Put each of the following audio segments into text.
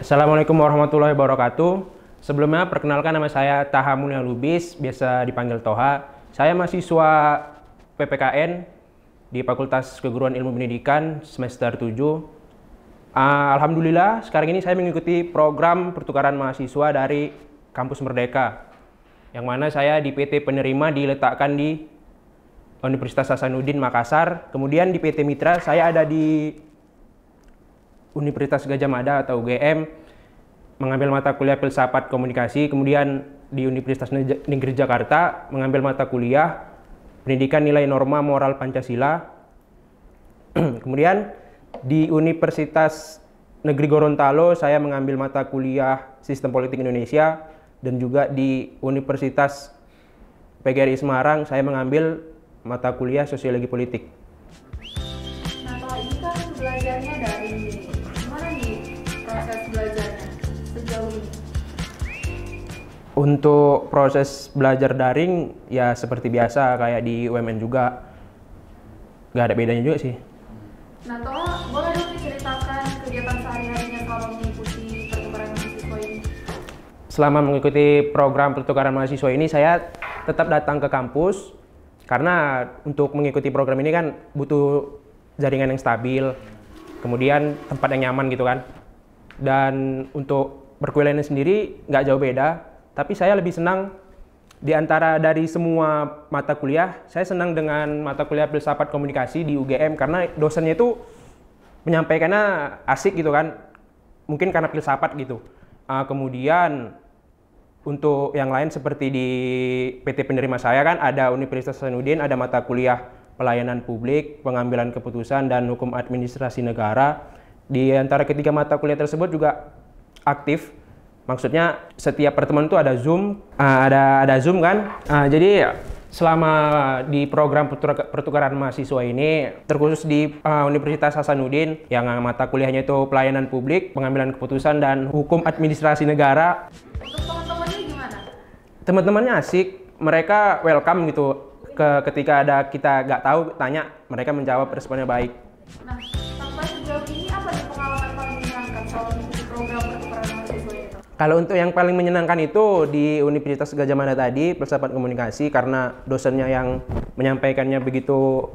Assalamualaikum warahmatullahi wabarakatuh. Sebelumnya perkenalkan, nama saya Taha Mulia Lubis, biasa dipanggil Toha. Saya mahasiswa PPKN di Fakultas Keguruan Ilmu Pendidikan semester 7. Alhamdulillah sekarang ini saya mengikuti program pertukaran mahasiswa dari Kampus Merdeka, yang mana saya di PT penerima diletakkan di Universitas Hasanuddin Makassar. Kemudian di PT Mitra saya ada di Universitas Gadjah Mada atau UGM, mengambil mata kuliah filsafat komunikasi. Kemudian di Universitas Negeri Jakarta mengambil mata kuliah pendidikan nilai norma moral Pancasila. Kemudian di Universitas Negeri Gorontalo saya mengambil mata kuliah sistem politik Indonesia, dan juga di Universitas PGRI Semarang saya mengambil mata kuliah sosiologi politik. Nah, kalau ini kan belajarnya dari gimana nih proses belajarnya sejauh ini? Untuk proses belajar daring ya seperti biasa kayak di UMN juga, nggak ada bedanya juga sih. Nah, Toha, boleh dong diceritakan kegiatan sehari-harinya kalau mengikuti pertukaran mahasiswa ini? Selama mengikuti program pertukaran mahasiswa ini saya tetap datang ke kampus, karena untuk mengikuti program ini kan butuh jaringan yang stabil, kemudian tempat yang nyaman gitu kan. Dan untuk perkuliahannya sendiri nggak jauh beda, tapi saya lebih senang di antara dari semua mata kuliah, saya senang dengan mata kuliah filsafat komunikasi di UGM, karena dosennya itu menyampaikannya asik gitu kan, mungkin karena filsafat gitu. Kemudian untuk yang lain seperti di PT penerima saya kan ada Universitas Hasanuddin, ada mata kuliah pelayanan publik, pengambilan keputusan, dan hukum administrasi negara. Di antara ketiga mata kuliah tersebut juga aktif. Maksudnya setiap pertemuan itu ada Zoom, ada Zoom kan. Jadi selama di program pertukaran mahasiswa ini, terkhusus di Universitas Hasanuddin yang mata kuliahnya itu pelayanan publik, pengambilan keputusan, dan hukum administrasi negara. Untuk teman-temannya gimana? Teman-temannya asik, mereka welcome gitu. Ketika ada kita nggak tahu tanya, mereka menjawab, responnya baik. Nah, sampai sejauh ini apa nih pengalaman paling menyenangkan soal mengikuti program pertukaran mahasiswa itu? Kalau untuk yang paling menyenangkan itu di Universitas Gadjah Mada tadi, filsafat komunikasi, karena dosennya yang menyampaikannya begitu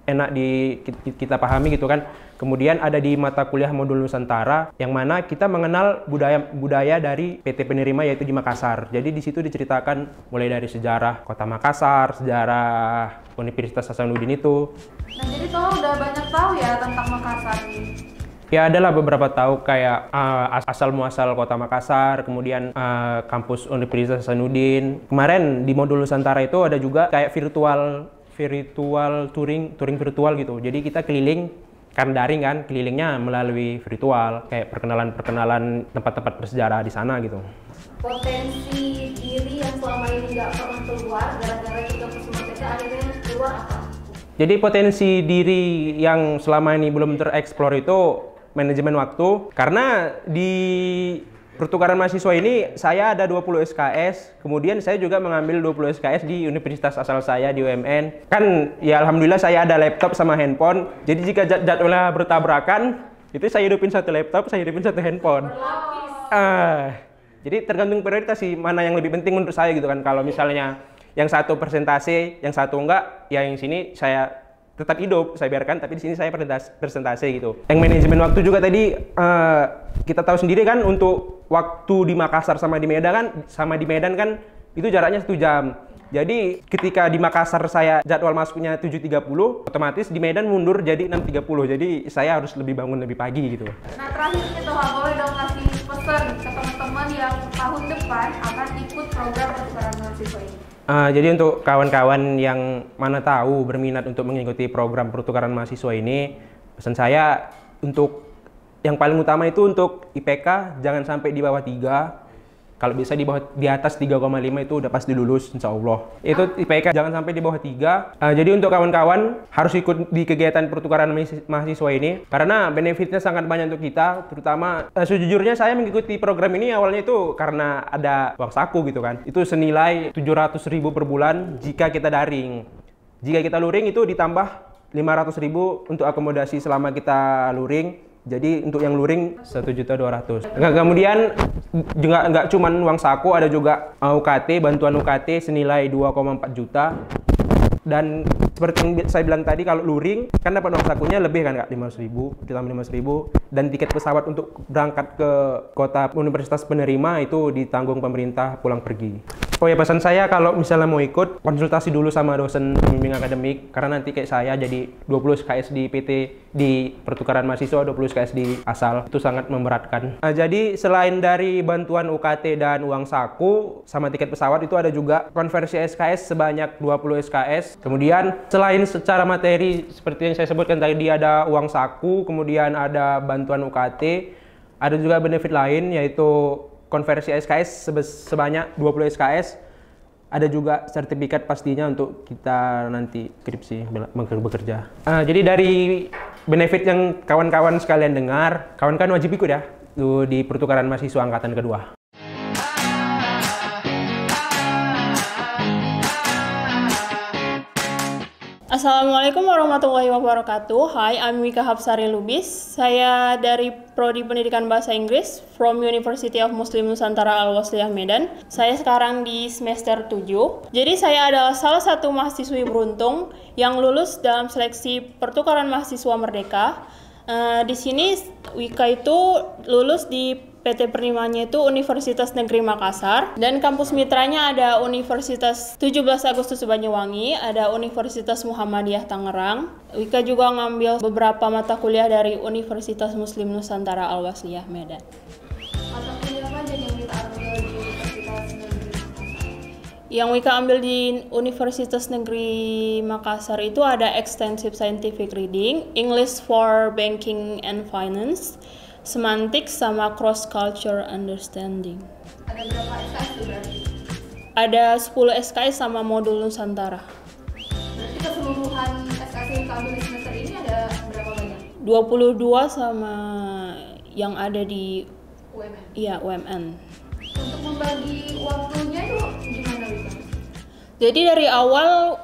enak kita pahami gitu kan. Kemudian ada di mata kuliah modul Nusantara, yang mana kita mengenal budaya dari PT penerima, yaitu di Makassar. Jadi di situ diceritakan mulai dari sejarah Kota Makassar, sejarah Universitas Hasanuddin itu. Nah, jadi Toha udah banyak tahu ya tentang Makassar nih. Ya, adalah beberapa tahu kayak asal muasal Kota Makassar, kemudian kampus Universitas Hasanuddin. Kemarin di modul Nusantara itu ada juga kayak virtual touring virtual gitu. Jadi kita keliling, karena daring kan, kelilingnya melalui virtual, kayak perkenalan tempat-tempat bersejarah di sana gitu. Potensi diri yang selama ini nggak pernah keluar gara-gara kita Merdeka akhirnya keluar apa? Jadi potensi diri yang selama ini belum tereksplor itu manajemen waktu, karena di pertukaran mahasiswa ini saya ada 20 SKS, kemudian saya juga mengambil 20 SKS di universitas asal saya di UMN. Kan ya alhamdulillah saya ada laptop sama handphone, jadi jika jadwalnya bertabrakan, itu saya hidupin satu laptop, saya hidupin satu handphone. Jadi tergantung prioritas sih, mana yang lebih penting menurut saya gitu kan. Kalau misalnya yang satu persentase, yang satu enggak, ya yang sini saya tetap hidup, saya biarkan, tapi di sini saya persentase gitu. Yang manajemen waktu juga tadi, kita tahu sendiri kan, untuk waktu di Makassar sama di Medan kan itu jaraknya 1 jam. Jadi ketika di Makassar saya jadwal masuknya 7.30, otomatis di Medan mundur jadi 6.30. Jadi saya harus lebih bangun lebih pagi gitu. Nah, terakhir nih Toha, boleh dong kasih pesan ke teman-teman yang tahun depan akan ikut program pertukaran mahasiswa ini? Jadi untuk kawan-kawan yang mana tahu berminat untuk mengikuti program pertukaran mahasiswa ini, pesan saya untuk yang paling utama itu untuk IPK jangan sampai di bawah 3. Kalau bisa di atas 3,5 itu udah pasti lulus, insya Allah. Itu IPK jangan sampai di bawah 3. Jadi untuk kawan-kawan harus ikut di kegiatan pertukaran mahasiswa ini, karena benefitnya sangat banyak untuk kita. Terutama sejujurnya saya mengikuti program ini awalnya itu karena ada uang saku gitu kan. Itu senilai 700.000 per bulan jika kita daring. Jika kita luring itu ditambah 500.000 untuk akomodasi selama kita luring. Jadi untuk yang luring 1.200.000. Kemudian juga nggak cuman uang saku, ada juga UKT, bantuan UKT senilai 2,4 juta. Dan seperti yang saya bilang tadi, kalau luring kan dapat uang sakunya lebih kan Kak, 500.000, ditambah 500.000, dan tiket pesawat untuk berangkat ke kota universitas penerima itu ditanggung pemerintah pulang pergi. Oh ya, pesan saya kalau misalnya mau ikut, konsultasi dulu sama dosen pembimbing akademik, karena nanti kayak saya jadi 20 SKS di PT di pertukaran mahasiswa, 20 SKS di asal, itu sangat memberatkan. Jadi selain dari bantuan UKT dan uang saku sama tiket pesawat, itu ada juga konversi SKS sebanyak 20 SKS. Kemudian selain secara materi seperti yang saya sebutkan tadi, ada uang saku, kemudian ada bantuan UKT, ada juga benefit lain yaitu konversi SKS sebanyak 20 SKS, ada juga sertifikat pastinya untuk kita nanti skripsi bekerja. Jadi dari benefit yang kawan-kawan sekalian dengar, kawan-kawan wajib ikut ya di pertukaran mahasiswa angkatan kedua. Assalamualaikum warahmatullahi wabarakatuh. Hi, I'm Wika Hapsari Lubis. Saya dari Prodi Pendidikan Bahasa Inggris from University of Muslim Nusantara Al-Wasliyah Medan. Saya sekarang di semester 7. Jadi saya adalah salah satu mahasiswi beruntung yang lulus dalam seleksi pertukaran mahasiswa Merdeka. Di sini Wika itu lulus di PT Penerimanya itu Universitas Negeri Makassar, dan kampus mitranya ada Universitas 17 Agustus Banyuwangi, ada Universitas Muhammadiyah Tangerang. Wika juga ngambil beberapa mata kuliah dari Universitas Muslim Nusantara Al-Wasliyah Medan. Mata kuliah apa aja yang kita ambil di Universitas Negeri? Yang Wika ambil di Universitas Negeri Makassar itu ada Extensive Scientific Reading, English for Banking and Finance, Semantics, sama Cross Culture Understanding. Ada berapa SKS tuh berarti? Ada 10 SKS sama modul Nusantara. Berarti keseluruhan SKS yang kita ambil di semester ini ada berapa banyak? 22 sama yang ada di UMN. Iya, UMN. Untuk membagi waktunya itu gimana Wika? Jadi dari awal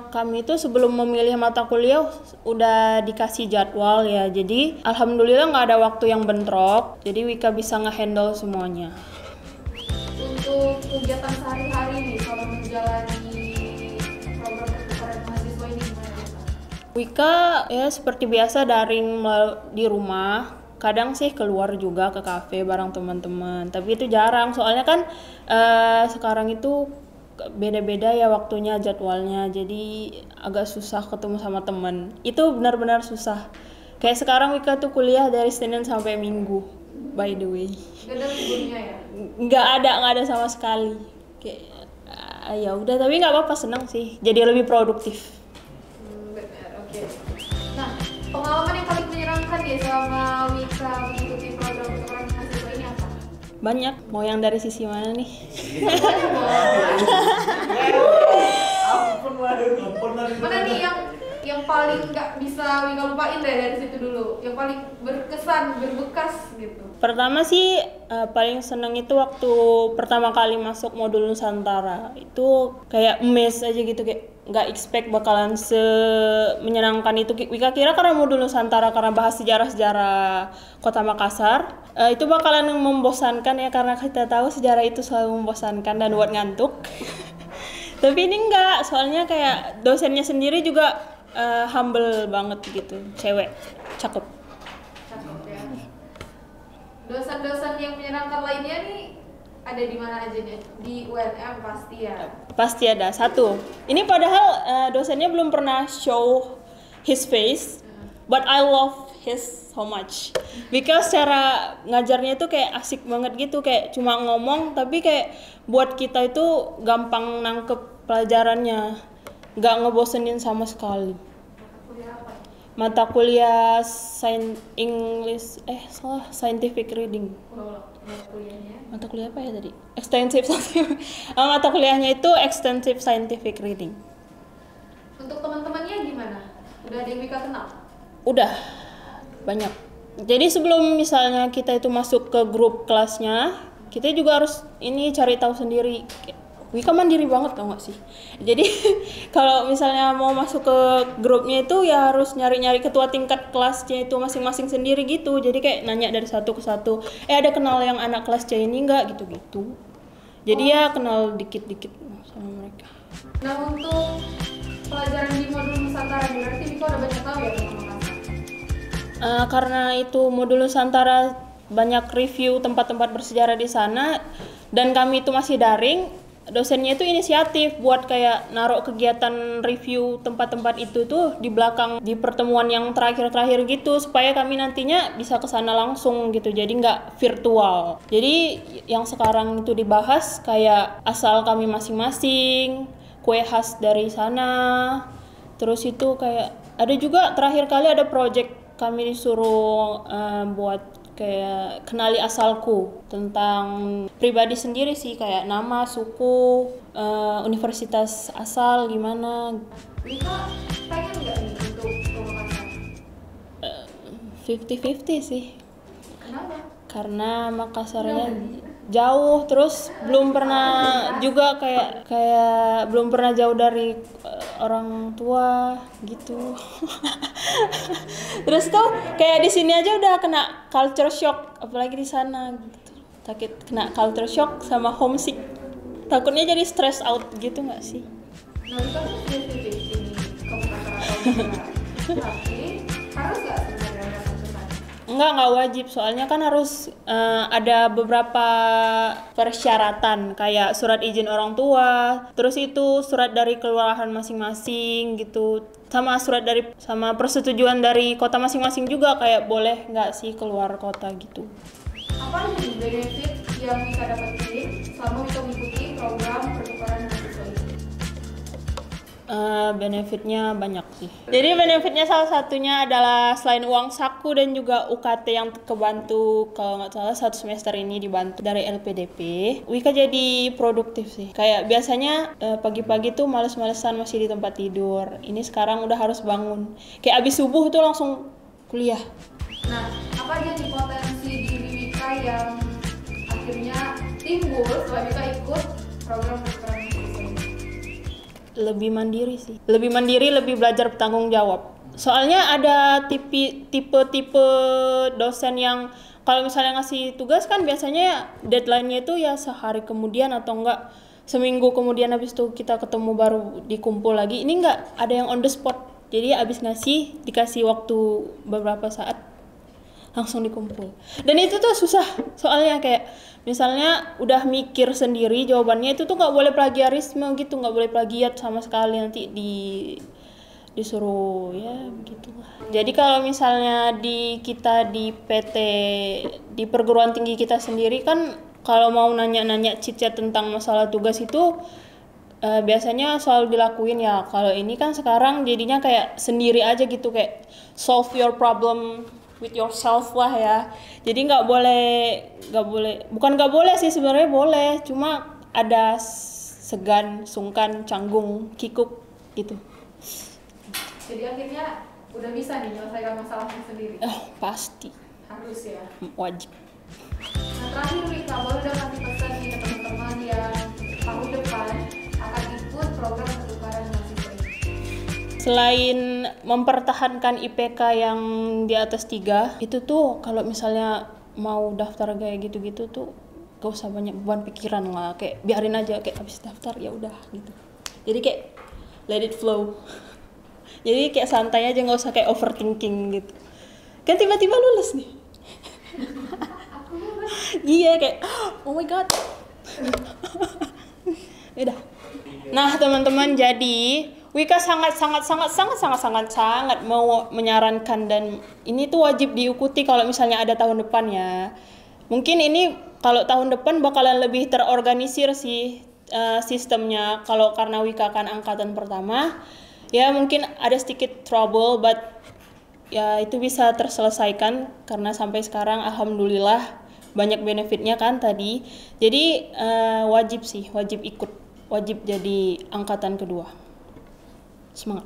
kami itu sebelum memilih mata kuliah udah dikasih jadwal ya. Jadi alhamdulillah nggak ada waktu yang bentrok. Jadi Wika bisa ngehandle semuanya. Untuk kegiatan sehari-hari nih kalau menjalani program pertukaran mahasiswa ini gimana Wika? Wika ya seperti biasa daring di rumah. Kadang sih keluar juga ke kafe bareng teman-teman. Tapi itu jarang soalnya kan sekarang itu beda-beda ya waktunya, jadwalnya, jadi agak susah ketemu sama teman. Itu benar-benar susah. Kayak sekarang Wika tuh kuliah dari Senin sampai Minggu, by the way. Gak ada liburnya ya? Nggak ada sama sekali. Kayak ya udah, tapi nggak apa-apa, senang sih. Jadi lebih produktif. Benar, oke. Nah, pengalaman yang paling menyenangkan ya selama Wika mengikuti program pertukaran mahasiswa ini apa? Banyak. Mau yang dari sisi mana nih? Mana nih yang paling nggak bisa Wika lupain deh dari situ dulu, yang paling berkesan, berbekas gitu? Pertama sih paling seneng itu waktu pertama kali masuk modul Nusantara. Itu kayak mes aja gitu, kayak nggak expect bakalan menyenangkan itu. Wika kira karena modul Nusantara, karena bahas sejarah-sejarah Kota Makassar, itu bakalan membosankan ya, karena kita tahu sejarah itu selalu membosankan dan buat ngantuk. Tapi ini enggak, soalnya kayak dosennya sendiri juga humble banget gitu, cewek, cakep. Cakep ya. Dosen-dosen yang menyenangkan lainnya nih ada di mana aja nih? Di UNM pasti ya? Pasti ada, satu. Ini padahal dosennya belum pernah show his face, but I love his so much. Because cara ngajarnya itu kayak asik banget gitu, kayak cuma ngomong tapi kayak buat kita itu gampang nangkep pelajarannya, nggak ngebosenin sama sekali. Kuliah apa? Mata kuliah scientific reading. Kuliahnya? Mata kuliah apa ya tadi? Extensive mata kuliahnya itu extensive scientific reading. Untuk teman-temannya gimana? Udah ada yang Wika kenal? Udah banyak. Jadi sebelum misalnya kita itu masuk ke grup kelasnya, kita juga harus ini cari tahu sendiri. Wika mandiri banget tau gak sih. Jadi kalau misalnya mau masuk ke grupnya itu ya harus nyari-nyari ketua tingkat kelasnya itu masing-masing sendiri gitu. Jadi kayak nanya dari satu ke satu, ada kenal yang anak kelas C ini nggak gitu-gitu. Jadi ya kenal dikit-dikit sama mereka. Nah, untuk pelajaran di modul Nusantara berarti Wika udah banyak tahu ya tentang Makassar? Karena itu modul Nusantara banyak review tempat-tempat bersejarah di sana dan kami itu masih daring. Dosennya itu inisiatif buat kayak naruh kegiatan review tempat-tempat itu tuh di belakang di pertemuan yang terakhir-terakhir gitu supaya kami nantinya bisa ke sana langsung gitu, jadi nggak virtual. Jadi yang sekarang itu dibahas kayak asal kami masing-masing, kue khas dari sana, terus itu kayak ada juga terakhir kali ada project kami disuruh buat kayak kenali asalku tentang pribadi sendiri sih, kayak nama, suku, universitas asal gimana. Wika pengen nggak nih untuk ke Makassar? 50-50 sih. Kenapa? Karena Makassarnya jauh, terus belum pernah juga kayak belum pernah jauh dari orang tua gitu. Terus tuh kayak di sini aja udah kena culture shock, apalagi di sana gitu. Takut kena culture shock sama homesick. Takutnya jadi stress out gitu nggak sih? Nah, Wika tuh spesifik ini ke Makassar atau enggak? Tapi harus nggak sebenarnya datang ke sana? Nggak wajib, soalnya kan harus ada beberapa persyaratan kayak surat izin orang tua, terus itu surat dari kelurahan masing-masing gitu, sama persetujuan dari kota masing-masing juga, kayak boleh nggak sih keluar kota gitu. Apa nih benefit yang Wika dapetin selama Wika mengikuti program pertukaran mahasiswa ini? Benefitnya banyak sih. Jadi benefitnya salah satunya adalah selain uang saku dan juga UKT yang kebantu, kalau nggak salah 1 semester ini dibantu dari LPDP, Wika jadi produktif sih. Kayak biasanya pagi-pagi tuh males-malesan masih di tempat tidur. Ini sekarang udah harus bangun. Kayak abis subuh tuh langsung kuliah. Nah, apa aja nih potensi diri Wika yang akhirnya timbul setelah Wika ikut program pertukaran mahasiswa ini? Lebih mandiri sih. Lebih mandiri, lebih belajar bertanggung jawab. Soalnya ada tipe-tipe dosen yang kalau misalnya ngasih tugas kan biasanya deadline-nya itu ya sehari kemudian atau enggak seminggu kemudian, habis itu kita ketemu baru dikumpul lagi. Ini enggak, ada yang on the spot. Jadi habis dikasih waktu beberapa saat langsung dikumpul. Dan itu tuh susah. Soalnya kayak misalnya udah mikir sendiri jawabannya, itu tuh nggak boleh plagiarisme gitu, nggak boleh plagiat sama sekali, nanti disuruh ya begitulah. Jadi kalau misalnya kita di PT di perguruan tinggi kita sendiri kan, kalau mau nanya-nanya chit-chat tentang masalah tugas itu biasanya selalu dilakuin ya. Kalau ini kan sekarang jadinya kayak sendiri aja gitu, kayak solve your problem with yourself lah ya. Jadi nggak boleh, bukan nggak boleh sih, sebenarnya boleh, cuma ada segan, sungkan, canggung, kikuk gitu. Jadi akhirnya udah bisa nih menyelesaikan masalahnya sendiri? Pasti. Harus ya? Wajib. Nah, terakhir Wika, boleh dong kasih pesan nih ke teman-teman yang tahun depan akan ikut program pertukaran mahasiswa ini? Selain mempertahankan IPK yang di atas 3, itu tuh kalau misalnya mau daftar kayak gitu-gitu tuh gak usah banyak beban pikiran lah, kayak biarin aja, kayak habis daftar ya udah gitu. Jadi kayak let it flow. Jadi kayak santai aja, gak usah kayak overthinking gitu. Kan tiba-tiba lulus nih. Iya kayak oh my god. Udah. Nah teman-teman, jadi Wika sangat mau menyarankan, dan ini tuh wajib diikuti kalau misalnya ada tahun depan ya. Mungkin ini kalau tahun depan bakalan lebih terorganisir sih sistemnya, kalau karena Wika kan angkatan pertama ya mungkin ada sedikit trouble, but ya itu bisa terselesaikan karena sampai sekarang alhamdulillah banyak benefitnya kan tadi. Jadi wajib ikut, wajib jadi angkatan kedua. Semangat.